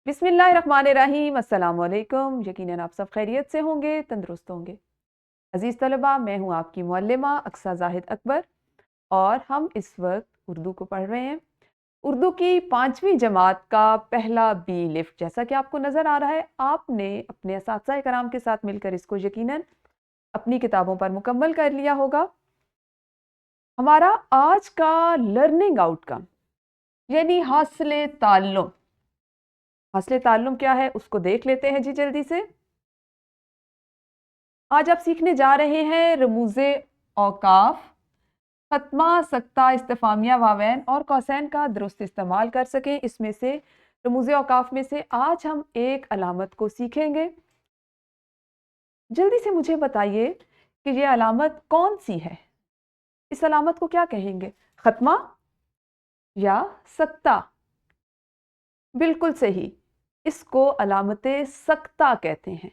बिस्मिल्लाहिर्रहमानिर्रहीम। अस्सलाम वालेकुम। यकीनन आप सब खैरियत से होंगे, तंदुरुस्त होंगे। अजीज़ तलबा, मैं हूँ आपकी मुअल्लिमा अक्सा जाहिद अकबर और हम इस वक्त उर्दू को पढ़ रहे हैं। उर्दू की 5वीं जमात का पहला बी लिफ्ट, जैसा कि आपको नज़र आ रहा है, आपने अपने असातिज़ा कराम के साथ मिलकर इसको यकीनन अपनी किताबों पर मुकम्मल कर लिया होगा। हमारा आज का लर्निंग आउटकम यानी हासिल ताल्लुम, हासिल ताल्लुम क्या है उसको देख लेते हैं जी जल्दी से। आज आप सीखने जा रहे हैं रमूज़े औकाफ, खत्मा, सख्ता, इस्तिफामिया, वावैन और कौसैन का दुरुस्त इस्तेमाल कर सकें। इसमें से रमूज़े औकाफ में से आज हम एक अलामत को सीखेंगे। जल्दी से मुझे बताइए कि ये अलामत कौन सी है। इस अलामत को क्या कहेंगे, खत्मा या सख्ता? बिल्कुल सही, इसको अलामत सख्ता कहते हैं।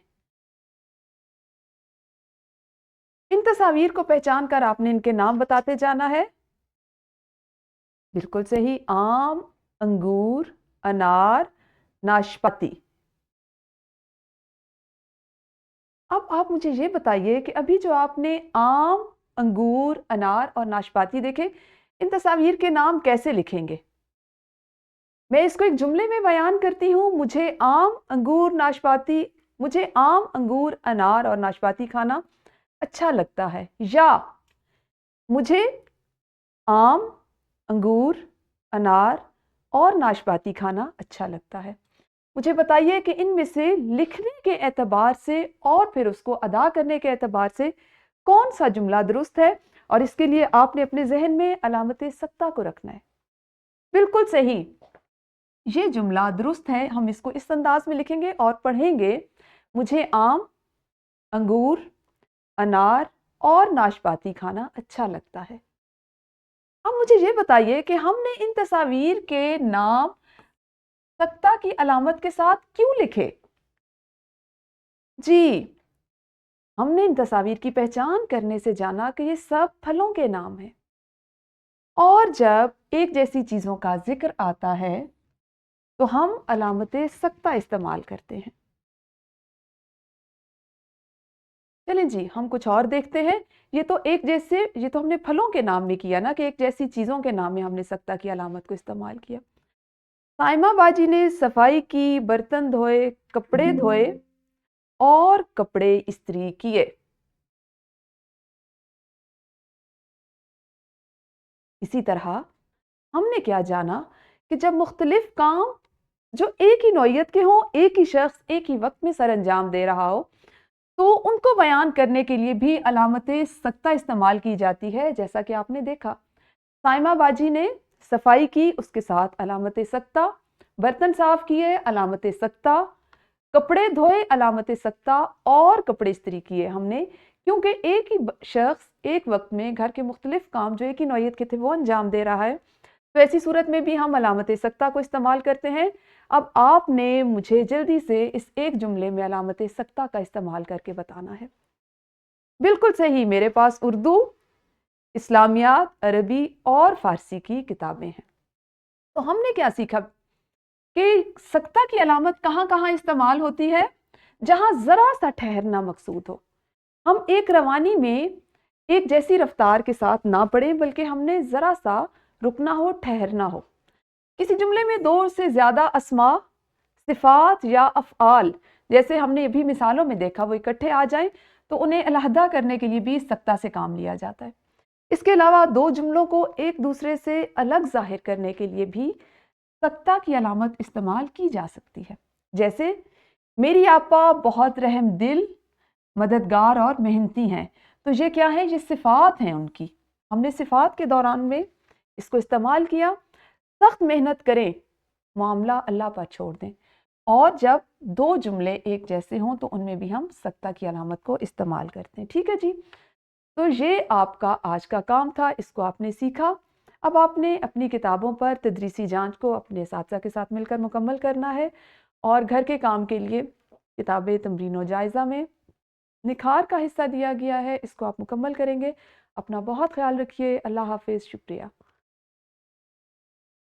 इन तस्वीर को पहचान कर आपने इनके नाम बताते जाना है। बिल्कुल सही, आम, अंगूर, अनार, नाशपाती। अब आप मुझे ये बताइए कि अभी जो आपने आम, अंगूर, अनार और नाशपाती देखे, इन तस्वीर के नाम कैसे लिखेंगे? मैं इसको एक जुमले में बयान करती हूँ। मुझे आम, अंगूर, नाशपाती, मुझे आम, अंगूर, अनार और नाशपाती खाना अच्छा लगता है, या मुझे आम, अंगूर, अनार और नाशपाती खाना अच्छा लगता है। मुझे बताइए कि इनमें से लिखने के एतबार से और फिर उसको अदा करने के एतबार से कौन सा जुमला दुरुस्त है, और इसके लिए आपने अपने जहन में अलामत सख्ता को रखना है। बिल्कुल सही, ये जुमला दुरुस्त है। हम इसको इस अंदाज में लिखेंगे और पढ़ेंगे, मुझे आम, अंगूर, अनार और नाशपाती खाना अच्छा लगता है। अब मुझे ये बताइए कि हमने इन तस्वीर के नाम सख्ता की अलामत के साथ क्यों लिखे? जी, हमने इन तस्वीर की पहचान करने से जाना कि ये सब फलों के नाम हैं, और जब एक जैसी चीजों का जिक्र आता है तो हम अलामत सख्ता इस्तेमाल करते हैं। चलें जी, हम कुछ और देखते हैं। ये तो हमने फलों के नाम में किया ना, कि एक जैसी चीजों के नाम में हमने सख्ता की अलामत को इस्तेमाल किया। साइमा बाजी ने सफाई की, बर्तन धोए, कपड़े धोए और कपड़े इस्त्री किए। इसी तरह हमने क्या जाना कि जब मुख्तलिफ काम जो एक ही नौइयत के हों, एक ही शख्स एक ही वक्त में सर अंजाम दे रहा हो, तो उनको बयान करने के लिए भी अलामत सख्ता इस्तेमाल की जाती है। जैसा कि आपने देखा, साइमा बाजी ने सफाई की, उसके साथ अलामत सख्ता, बर्तन साफ किए, अलामत सख्ता, कपड़े धोए, अलामत सख्ता, और कपड़े इस्त्री किए। हमने, क्योंकि एक ही शख्स एक वक्त में घर के मुख्तलिफ काम जो एक ही नौइयत के थे वो अंजाम दे रहा है, तो ऐसी सूरत में भी हम अलामत सख्ता को इस्तेमाल करते हैं। अब आपने मुझे जल्दी से इस एक जुमले में अलामत सख्ता का इस्तेमाल करके बताना है। बिल्कुल सही, मेरे पास उर्दू, इस्लामियात, अरबी और फारसी की किताबें हैं। तो हमने क्या सीखा कि सख्ता की अलामत कहाँ कहाँ इस्तेमाल होती है? जहां जरा सा ठहरना मकसूद हो। हम एक रवानी में एक जैसी रफ्तार के साथ ना पढ़ें, बल्कि हमने जरा सा रुकना हो, ठहरना हो। किसी जुमले में दो से ज्यादा अस्मा, सिफात या अफ़आल, जैसे हमने अभी मिसालों में देखा, वो इकट्ठे आ जाएं तो उन्हें अलहदा करने के लिए भी सख्ता से काम लिया जाता है। इसके अलावा दो जुमलों को एक दूसरे से अलग जाहिर करने के लिए भी सख्ता की अलामत इस्तेमाल की जा सकती है। जैसे, मेरी आपा बहुत रहम दिल, मददगार और मेहनती हैं। तो ये क्या है? ये सिफात हैं उनकी। हमने सिफात के दौरान में इसको इस्तेमाल किया। सख्त मेहनत करें, मामला अल्लाह पर छोड़ दें। और जब दो जुमले एक जैसे हों तो उनमें भी हम सख्ता की अलामत को इस्तेमाल करते हैं। ठीक है जी, तो ये आपका आज का काम था, इसको आपने सीखा। अब आपने अपनी किताबों पर तदरीसी जांच को अपने साथी के साथ मिलकर मुकम्मल करना है, और घर के काम के लिए किताब तमरीन व जायज़ा में निखार का हिस्सा दिया गया है, इसको आप मुकम्मल करेंगे। अपना बहुत ख्याल रखिए। अल्लाह हाफिज़, शुक्रिया।